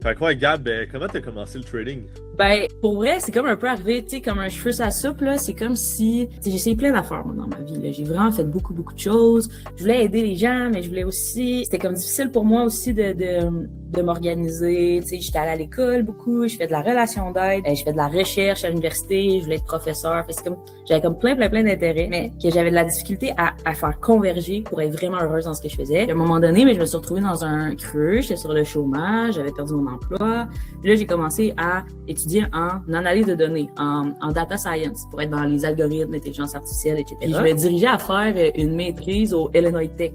Fait quoi, Gab, comment t'as commencé le trading? Ben, pour vrai, c'est comme un peu arrivé, tu sais, comme un cheveu sur la soupe, là. C'est comme si, tu sais, j'ai essayé plein d'affaires, moi, dans ma vie, là. J'ai vraiment fait beaucoup, beaucoup de choses. Je voulais aider les gens, mais je voulais aussi, c'était comme difficile pour moi aussi de m'organiser. Tu sais, j'étais allée à l'école beaucoup, je fais de la relation d'aide, je fais de la recherche à l'université, je voulais être professeur. Fait que c'est comme, j'avais comme plein d'intérêts, mais que j'avais de la difficulté à faire converger pour être vraiment heureuse dans ce que je faisais. Puis à un moment donné, mais je me suis retrouvée dans un creux, j'étais sur le chômage, j'avais perdu mon emploi. Puis là, j'ai commencé à étudier en analyse de données, en data science, pour être dans les algorithmes, l'intelligence artificielle, etc. Et je me dirigeais à faire une maîtrise au Illinois Tech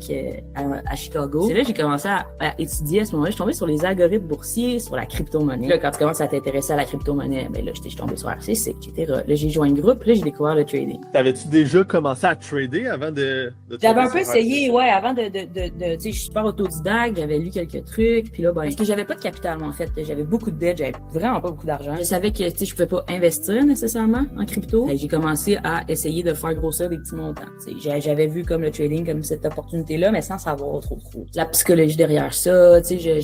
à Chicago. C'est là que j'ai commencé à étudier à ce moment-là. Je suis tombée sur les algorithmes boursiers, sur la crypto-monnaie. Là, quand tu commences à t'intéresser à la crypto-monnaie, ben là, je suis tombée sur RCC, etc. Là, j'ai joint le groupe, là, j'ai découvert le trading. T'avais-tu déjà commencé à trader avant de J'avais un peu essayé, ouais, avant tu sais, je suis super autodidacte, j'avais lu quelques trucs, puis là, ben, parce que j'avais pas de capital, moi, en fait. J'avais beaucoup de dettes, j'avais vraiment pas beaucoup d'argent. Je savais que, tu sais, je pouvais pas investir nécessairement en crypto. J'ai commencé à essayer de faire grossir des petits montants. Tu sais, j'avais vu comme le trading, comme cette opportunité-là, mais sans savoir trop. La psychologie derrière ça, tu sais,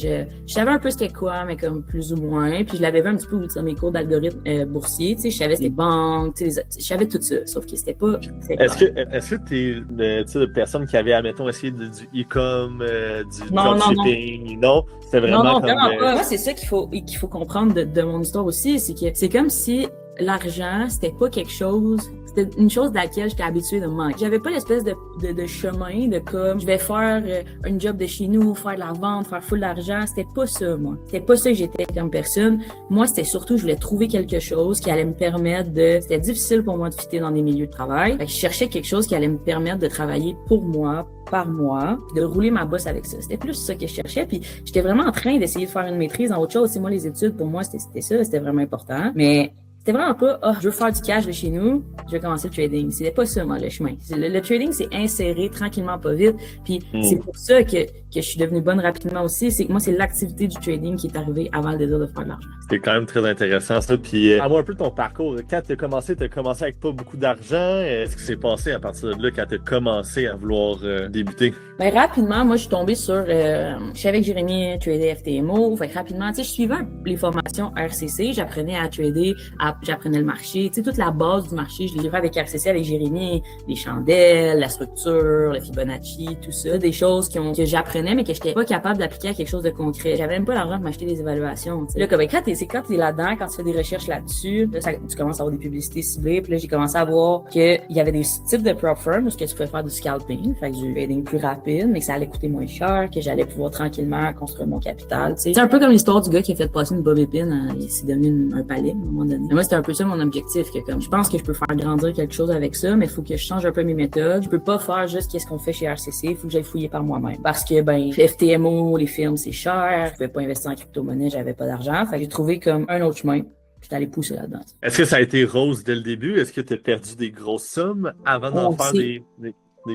je savais un peu c'était quoi, mais comme plus ou moins. Puis je l'avais vu un petit peu dans mes cours d'algorithme boursier, tu sais, je savais c'était banques, tu sais, je savais tout ça, sauf que c'était pas. Est-ce que t'es le type de personne qui avait, admettons, essayé du e-com, du dropshipping? Non. C'était vraiment non, comme... vraiment pas. Moi, c'est ça qu'il faut comprendre de mon histoire aussi, c'est que c'est comme si l'argent, c'était pas quelque chose, c'était une chose de laquelle j'étais habituée de manquer. J'avais pas l'espèce de chemin de comme, je vais faire un job de chez nous, faire de la vente, faire full d'argent. C'était pas ça, moi. C'était pas ça que j'étais comme personne. Moi, c'était surtout, je voulais trouver quelque chose qui allait me permettre c'était difficile pour moi de fitter dans des milieux de travail. Fait que je cherchais quelque chose qui allait me permettre de travailler pour moi, par mois, de rouler ma bosse avec ça. C'était plus ça que je cherchais, puis j'étais vraiment en train d'essayer de faire une maîtrise en autre chose. C'est moi, les études, pour moi, c'était ça, c'était vraiment important. Mais c'était vraiment pas, je veux faire du cash de chez nous, je vais commencer le trading. C'était pas ça, moi, le chemin. Le trading, c'est inséré tranquillement, pas vite. Puis c'est pour ça que je suis devenue bonne rapidement aussi. C'est que moi, c'est l'activité du trading qui est arrivée avant le désir de faire de l'argent. C'était quand même très intéressant, ça. Puis, parle-moi un peu de ton parcours. Quand t'as commencé avec pas beaucoup d'argent. Qu'est-ce qui s'est passé à partir de là quand t'as commencé à vouloir débuter? Ben, rapidement, moi, je suis tombée sur, je savais que Jérémy tradait FTMO. Fait que rapidement, tu sais, je suivais les formations RCC. J'apprenais à trader, j'apprenais le marché. Tu sais, toute la base du marché, je l'ai fait avec RCC, avec Jérémy. Les chandelles, la structure, le Fibonacci, tout ça. Des choses que j'apprenais, mais que j'étais pas capable d'appliquer à quelque chose de concret. J'avais même pas l'argent pour m'acheter des évaluations. T'sais. Là, quand t'es là-dedans, quand tu fais des recherches là-dessus, là, tu commences à avoir des publicités ciblées. Puis là, j'ai commencé à voir qu'il y avait des types de prop firms où tu pouvais faire du scalping, fait que du trading plus rapide, mais que ça allait coûter moins cher, que j'allais pouvoir tranquillement construire mon capital. T'sais. C'est un peu comme l'histoire du gars qui a fait passer une bob épine, il s'est devenu un palais à un moment donné. Mais moi, c'était un peu ça mon objectif, que comme je pense que je peux faire grandir quelque chose avec ça, mais il faut que je change un peu mes méthodes. Je peux pas faire juste qu'est-ce qu'on fait chez RCC, il faut que j'aille fouiller par moi-même. Parce que ben FTMO, les firmes, c'est cher, je pouvais pas investir en crypto-monnaie, j'avais pas d'argent. Fait que j'ai trouvé comme un autre chemin. J'étais allé pousser là-dedans. Est-ce que ça a été rose dès le début? Est-ce que tu as perdu des grosses sommes avant d'en faire des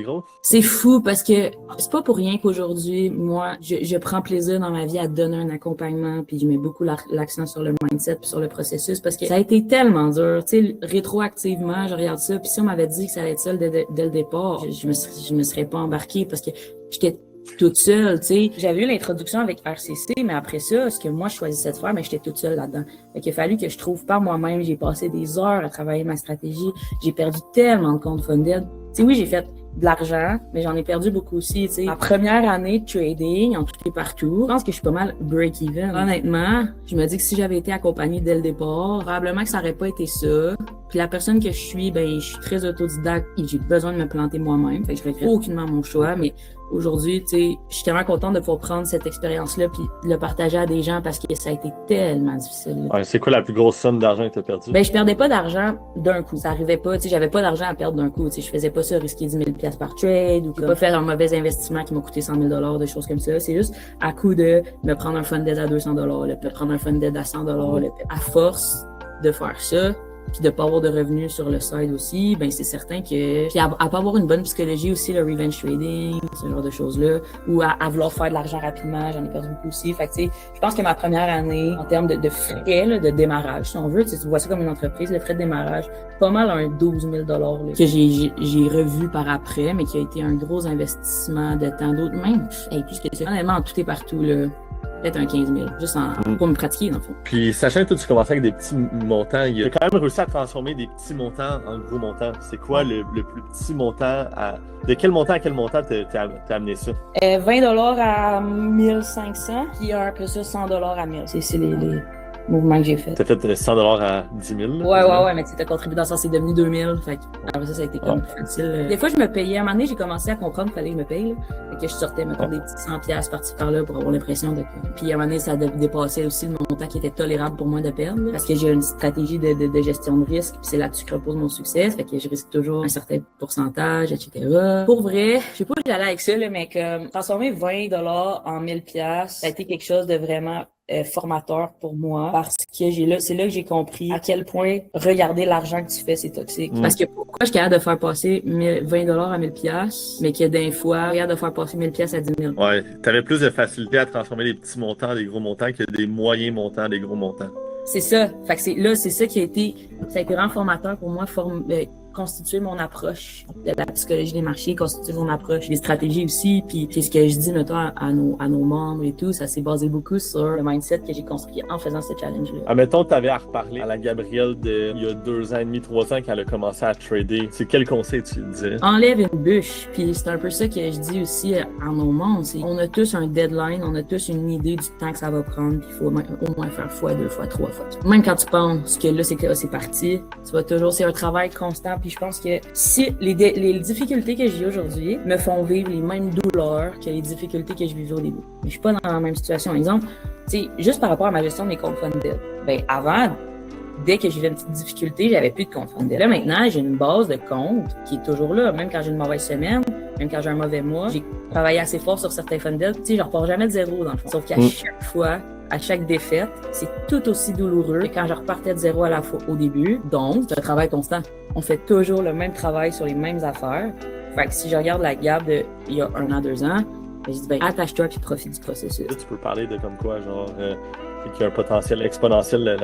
grosses? C'est fou parce que c'est pas pour rien qu'aujourd'hui, moi, je prends plaisir dans ma vie à donner un accompagnement, puis je mets beaucoup l'accent sur le mindset puis sur le processus parce que ça a été tellement dur. Tu sais, rétroactivement, je regarde ça, puis si on m'avait dit que ça allait être ça dès le départ, je me serais pas embarquée parce que j'étais toute seule, tu sais. J'avais eu l'introduction avec RCC, mais après ça, ce que moi, je choisissais de faire, mais j'étais toute seule là-dedans. Fait qu'il a fallu que je trouve par moi-même. J'ai passé des heures à travailler ma stratégie. J'ai perdu tellement de comptes funded. Tu sais, oui, j'ai fait de l'argent, mais j'en ai perdu beaucoup aussi, tu sais. Ma première année de trading, en tout et partout, je pense que je suis pas mal break-even. Honnêtement, je me dis que si j'avais été accompagnée dès le départ, probablement que ça aurait pas été ça. Puis la personne que je suis, ben, je suis très autodidacte et j'ai besoin de me planter moi-même. Fait que je regrette aucunement mon choix, mais aujourd'hui, tu sais, je suis tellement contente de pouvoir prendre cette expérience-là puis de le partager à des gens parce que ça a été tellement difficile. Ouais, c'est quoi la plus grosse somme d'argent que tu as perdue? Ben, je perdais pas d'argent d'un coup. Ça arrivait pas, tu sais, j'avais pas d'argent à perdre d'un coup. Tu sais, je faisais pas ça risquer 10 000 $ par trade ou pas faire un mauvais investissement qui m'a coûté 100 000 $, des choses comme ça. C'est juste à coup de me prendre un funded à 200 $, me prendre un funded à 100 $. À force de faire ça, puis de pas avoir de revenus sur le side aussi, ben c'est certain que puis à pas avoir une bonne psychologie aussi, le revenge trading, ce genre de choses-là, ou à vouloir faire de l'argent rapidement, j'en ai perdu beaucoup aussi. Fait que tu sais, je pense que ma première année, en termes de frais là, de démarrage, si on veut, tu vois ça comme une entreprise, le frais de démarrage, pas mal un 12 000 $ là, que j'ai revu par après, mais qui a été un gros investissement de temps d'autres même. Hey, plus que ça, honnêtement, tout est partout là. peut-être un 15 000, juste pour me pratiquer, dans le fond. Puis, sachant que toi, tu commençais avec des petits montants, il a quand même réussi à transformer des petits montants en gros montants. C'est quoi le plus petit montant de quel montant à quel montant t'as amené ça? 20 $ à 1500, puis après ça, 100 $ à 1000. C'est les mouvements que j'ai fait. T'as fait 100 $ à 10 000? Ouais, mais tu as contribué dans ça, c'est devenu 2000. Fait que après ça a été comme plus facile. Des fois, je me payais. À un moment donné, j'ai commencé à comprendre qu'il fallait que je me paye. Là. Fait que je sortais, mettons, des petits 100$ par-ci par-là pour avoir l'impression de. Puis à un moment donné, ça dépassait aussi le montant qui était tolérable pour moi de perdre. Là, parce que j'ai une stratégie de gestion de risque, puis c'est là-dessus que repose mon succès. Fait que je risque toujours un certain pourcentage, etc. Pour vrai, je sais pas où j'allais avec ça, là, mais comme transformer 20 $ en 1000$, ça a été quelque chose de vraiment formateur pour moi parce que c'est là que j'ai compris à quel point regarder l'argent que tu fais c'est toxique. Parce que pourquoi je suis capable de faire passer 20 $ à 1000$, mais que d'un fois, regarde de faire passer 1000$ à 10 000. Ouais, t'avais plus de facilité à transformer des petits montants en des gros montants que des moyens montants des gros montants. C'est ça. Fait que c'est ça qui a été vraiment formateur pour moi, constituer mon approche de la psychologie des marchés, constituer mon approche des stratégies aussi, puis c'est ce que je dis notamment à nos membres et tout, ça s'est basé beaucoup sur le mindset que j'ai construit en faisant ce challenge-là. Admettons que tu avais à reparler à la Gabrielle il y a 2 ans et demi, 3 ans qu'elle a commencé à trader. C'est quel conseil tu lui dirais? Enlève une bûche, puis c'est un peu ça que je dis aussi à nos membres, c'est on a tous un deadline, on a tous une idée du temps que ça va prendre, puis il faut au moins faire fois, 2 fois, 3 fois. Même quand tu penses que là c'est parti, tu vas toujours, c'est un travail constant. Puis je pense que si les difficultés que j'ai aujourd'hui me font vivre les mêmes douleurs que les difficultés que je vivais au début. Mais je suis pas dans la même situation. Exemple, tu sais, juste par rapport à ma gestion de mes comptes funded. Ben, avant, dès que j'ai une petite difficulté, j'avais plus de compte funded. Là, maintenant, j'ai une base de compte qui est toujours là. Même quand j'ai une mauvaise semaine, même quand j'ai un mauvais mois, j'ai travaillé assez fort sur certains funded. Tu sais, je repars jamais de zéro dans le fond. Sauf qu'à chaque fois, à chaque défaite, c'est tout aussi douloureux que quand je repartais de zéro à la fois au début. Donc, c'est un travail constant. On fait toujours le même travail sur les mêmes affaires. Fait que si je regarde la gap il y a 1 an, 2 ans, je dis, attache-toi puis profite du processus. Là, tu peux parler de comme quoi, genre, qu'il y a un potentiel exponentiel,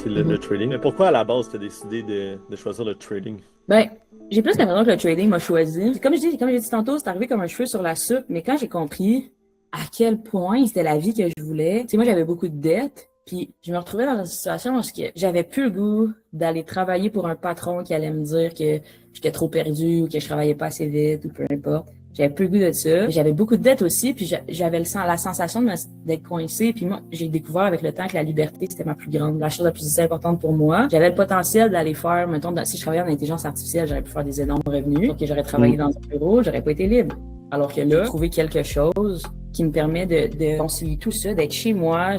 le trading. Mais pourquoi, à la base, tu as décidé de choisir le trading? Ben, j'ai plus l'impression que le trading m'a choisi. Comme j'ai dit tantôt, c'est arrivé comme un cheveu sur la soupe, mais quand j'ai compris à quel point c'était la vie que je voulais. Tu sais, moi, j'avais beaucoup de dettes, puis je me retrouvais dans une situation où j'avais plus le goût d'aller travailler pour un patron qui allait me dire que j'étais trop perdu ou que je travaillais pas assez vite ou peu importe. J'avais plus le goût de ça. J'avais beaucoup de dettes aussi, puis j'avais la sensation d'être coincé. Puis moi, j'ai découvert avec le temps que la liberté, c'était ma plus grande, la chose la plus importante pour moi. J'avais le potentiel d'aller faire, mettons, si je travaillais en intelligence artificielle, j'aurais pu faire des énormes revenus. Donc, j'aurais travaillé dans un bureau, j'aurais pas été libre. Alors que là, trouver quelque chose qui me permet de concilier tout ça, d'être chez moi.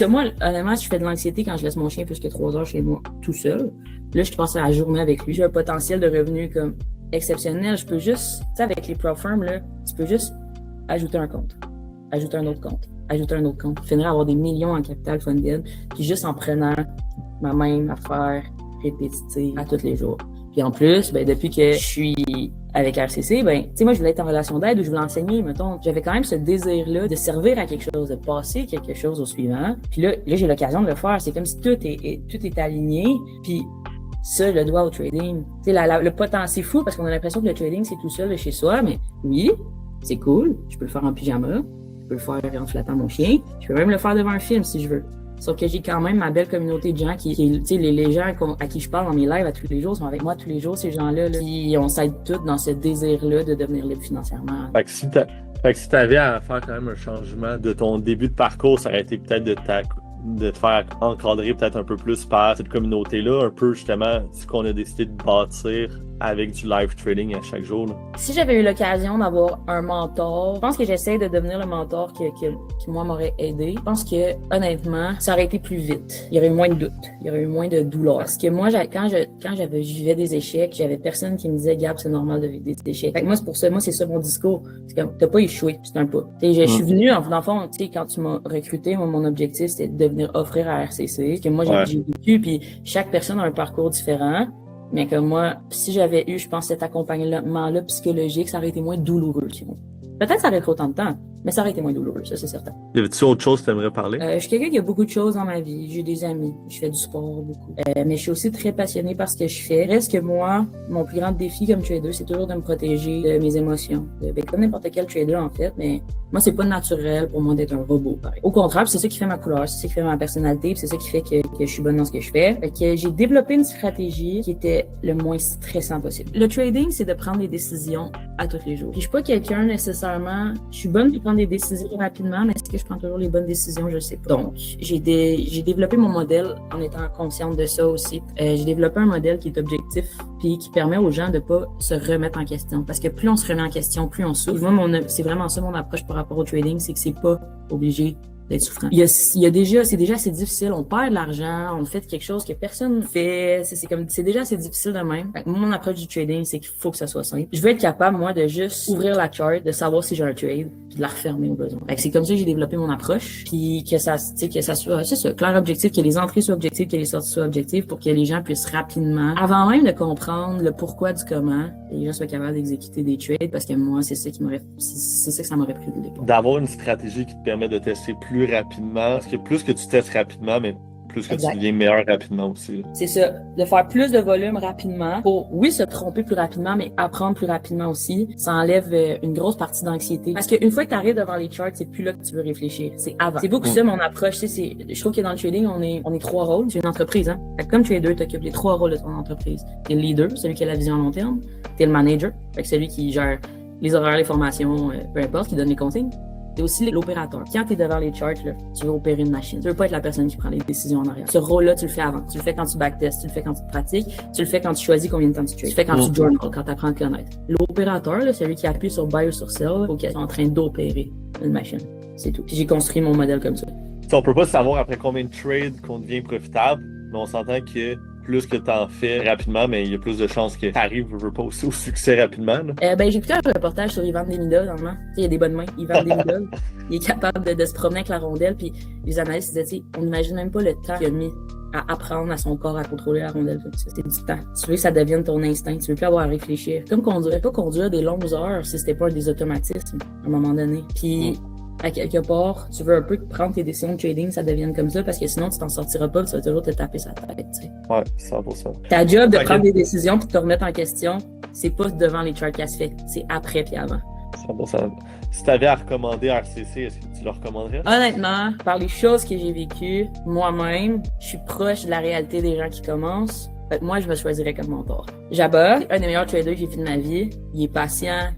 Moi, honnêtement, je fais de l'anxiété quand je laisse mon chien plus que 3 heures chez moi, tout seul. Là, je passe la journée avec lui. J'ai un potentiel de revenus comme exceptionnel. Je peux juste, tu sais, avec les prop firms, là, tu peux juste ajouter un compte, ajouter un autre compte, ajouter un autre compte. Finir à avoir des millions en capital funded, puis juste en prenant ma même affaire répétitive à tous les jours. Puis en plus, ben, depuis que je suis avec RCC, ben, tu sais, moi, je voulais être en relation d'aide ou je voulais enseigner, mettons. J'avais quand même ce désir-là de servir à quelque chose, de passer quelque chose au suivant. Puis là j'ai l'occasion de le faire. C'est comme si tout est aligné. Puis ça, je le dois au trading. Tu sais, le potentiel, c'est fou parce qu'on a l'impression que le trading, c'est tout seul de chez soi, mais oui, c'est cool. Je peux le faire en pyjama. Je peux le faire en flattant mon chien. Je peux même le faire devant un film si je veux. Sauf que j'ai quand même ma belle communauté de gens tu sais, les gens à qui je parle dans mes lives à tous les jours sont avec moi tous les jours, ces gens-là, là. Puis on s'aide tous dans ce désir-là de devenir libre financièrement. Fait que si t'avais à faire quand même un changement de ton début de parcours, ça aurait été peut-être de te faire encadrer peut-être un peu plus par cette communauté-là, un peu justement ce qu'on a décidé de bâtir avec du live trading à chaque jour, là. Si j'avais eu l'occasion d'avoir un mentor, je pense que j'essaie de devenir le mentor qui moi m'aurait aidé. Je pense que honnêtement, ça aurait été plus vite. Il y aurait eu moins de doutes, il y aurait eu moins de douleur. Parce que moi, quand je vivais des échecs, j'avais personne qui me disait Gab, c'est normal de vivre des échecs. Fait que moi, c'est pour ça, c'est ça mon discours. C'est comme t'as pas échoué, c'est un pas. Je suis venu dans le fond, tu sais, quand tu m'as recruté, mon objectif c'était de venir offrir à RCC, parce que moi j'ai vécu, puis chaque personne a un parcours différent. Mais que moi, si j'avais eu, je pense, cet accompagnement-là psychologique, ça aurait été moins douloureux. Peut-être ça aurait pris autant de temps, Mais ça aurait été moins douloureux, ça c'est certain. Y avait-tu autre chose que tu aimerais parler? Je suis quelqu'un qui a beaucoup de choses dans ma vie. J'ai des amis, je fais du sport beaucoup. Mais je suis aussi très passionnée par ce que je fais. Reste que moi, mon plus grand défi comme trader, c'est toujours de me protéger de mes émotions. Comme n'importe quel trader en fait, mais moi c'est pas naturel pour moi d'être un robot. Pareil. Au contraire, c'est ça qui fait ma couleur, c'est ça qui fait ma personnalité, c'est ça qui fait que je suis bonne dans ce que je fais. Fait que j'ai développé une stratégie qui était le moins stressant possible. Le trading, c'est de prendre des décisions à tous les jours. Puis je suis pas quelqu'un nécessairement, je suis bonne pour prendre des décisions rapidement, mais est-ce que je prends toujours les bonnes décisions? Je sais pas. Donc, j'ai développé mon modèle en étant consciente de ça aussi. J'ai développé un modèle qui est objectif puis qui permet aux gens de pas se remettre en question. Parce que plus on se remet en question, plus on souffre. Moi, c'est vraiment ça mon approche par rapport au trading, c'est que c'est pas obligé d'être souffrant. C'est déjà assez difficile. On perd de l'argent, on fait quelque chose que personne fait. C'est déjà assez difficile de même. Fait que mon approche du trading, c'est qu'il faut que ça soit simple. Je veux être capable, moi, de juste ouvrir la chart, de savoir si j'ai un trade, puis de la refermer au besoin. Fait que c'est comme ça que j'ai développé mon approche, puis que ça soit, c'est ça, clair objectif, que les entrées soient objectives, que les sorties soient objectives, pour que les gens puissent rapidement, avant même de comprendre le pourquoi du comment, les gens soient capables d'exécuter des trades, parce que moi, c'est ça que ça m'aurait pris de départ. D'avoir une stratégie qui te permet de tester plus rapidement, parce que plus que tu testes rapidement, mais plus que Exact. tu deviens meilleur rapidement aussi. C'est ça, de faire plus de volume rapidement pour, oui, se tromper plus rapidement, mais apprendre plus rapidement aussi. Ça enlève une grosse partie d'anxiété. Parce qu'une fois que tu arrives devant les charts, c'est plus là que tu veux réfléchir, c'est avant. C'est beaucoup ça mon approche. Je trouve que dans le trading, on est trois rôles. C'est une entreprise, hein. Fait que comme trader, tu occupes les trois rôles de ton entreprise. T'es le leader, celui qui a la vision à long terme. T'es le manager, fait que celui qui gère les horaires, les formations, peu importe, qui donne les consignes. T'es aussi l'opérateur. Quand t'es devant les charts, là, tu veux opérer une machine. Tu veux pas être la personne qui prend les décisions en arrière. Ce rôle-là, tu le fais avant. Tu le fais quand tu backtestes, tu le fais quand tu te pratiques, tu le fais quand tu choisis combien de temps tu trades. Tu le fais quand tu journal, quand tu apprends à te connaître. L'opérateur, là, celui qui appuie sur buy ou sur sell, faut qu'il soit en train d'opérer une machine. C'est tout. Puis j'ai construit mon modèle comme ça. On peut pas savoir après combien de trades qu'on devient profitable, mais on s'entend que plus que tu en fais rapidement, mais il y a plus de chances que tu arrives pas aussi au succès rapidement. J'ai écouté un reportage sur Ivan Demidov, normalement. Il y a des bonnes mains. Ivan Demidov, il est capable de se promener avec la rondelle, puis les analystes disaient, on n'imagine même pas le temps qu'il a mis à apprendre à son corps à contrôler la rondelle. C'était du temps. Tu veux que ça devienne ton instinct, tu veux plus avoir à réfléchir. Comme conduire, pas conduire des longues heures si c'était pas des automatismes à un moment donné. Puis à quelque part, tu veux un peu prendre tes décisions de trading, ça devienne comme ça, parce que sinon, tu t'en sortiras pas, tu vas toujours te taper sa tête, tu sais. Ouais, 100%. Ta job de prendre des décisions puis de te remettre en question, c'est pas devant les charts qu'elle se fait, c'est après puis avant. 100%. Si tu avais à recommander RCC, est-ce que tu le recommanderais? Honnêtement, par les choses que j'ai vécues moi-même, je suis proche de la réalité des gens qui commencent. Fait que moi, je me choisirais comme mentor. Jabba, un des meilleurs traders que j'ai vu de ma vie. Il est patient,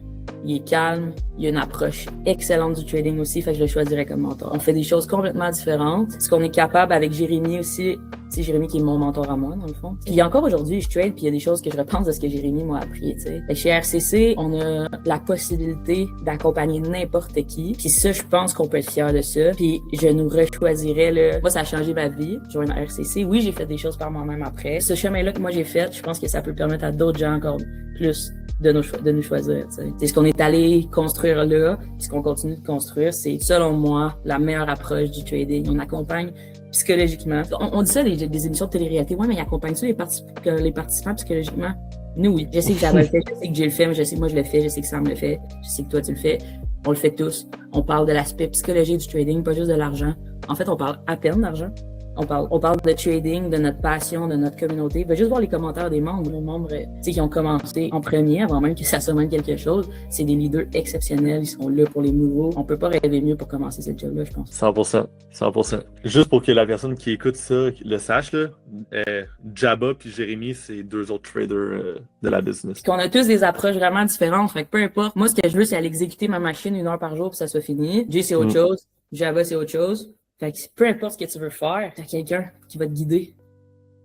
il est calme, il a une approche excellente du trading aussi, fait que je le choisirais comme mentor. On fait des choses complètement différentes. Ce qu'on est capable avec Jérémy aussi, c'est Jérémy qui est mon mentor à moi, dans le fond. Puis encore aujourd'hui, je trade, puis il y a des choses que je repense de ce que Jérémy m'a appris, tu sais. Chez RCC, on a la possibilité d'accompagner n'importe qui. Puis ça, je pense qu'on peut être fier de ça. Puis je nous rechoisirais, là. Moi, ça a changé ma vie. Je joins à RCC. Oui, j'ai fait des choses par moi-même après. Ce chemin-là que moi j'ai fait, je pense que ça peut permettre à d'autres gens encore plus de nous choisir. C'est ce qu'on est allé construire là, puis ce qu'on continue de construire, c'est selon moi la meilleure approche du trading. On accompagne psychologiquement. On dit ça des émissions de télé-réalité. Ouais, mais ils accompagnent ça les participants psychologiquement? Nous, oui. Je sais que j'avais le fait, je sais que j'ai le fait, mais je sais que moi je le fais, je sais que Sam le fait, je sais que toi tu le fais. On le fait tous. On parle de l'aspect psychologique du trading, pas juste de l'argent. En fait, on parle à peine d'argent. On parle de trading, de notre passion, de notre communauté. Va juste voir les commentaires des membres. Les membres qui ont commencé en premier, avant même que ça soit même quelque chose. C'est des leaders exceptionnels. Ils sont là pour les nouveaux. On peut pas rêver mieux pour commencer cette job-là, je pense. 100%. 100%. Juste pour que la personne qui écoute ça le sache, là, Jabba puis Jérémy, c'est deux autres traders de la business. Qu'on a tous des approches vraiment différentes. Fait que peu importe. Moi, ce que je veux, c'est aller exécuter ma machine 1 heure par jour pour que ça soit fini. Jay, c'est autre chose. Jabba, c'est autre chose. Fait que peu importe ce que tu veux faire, t'as quelqu'un qui va te guider.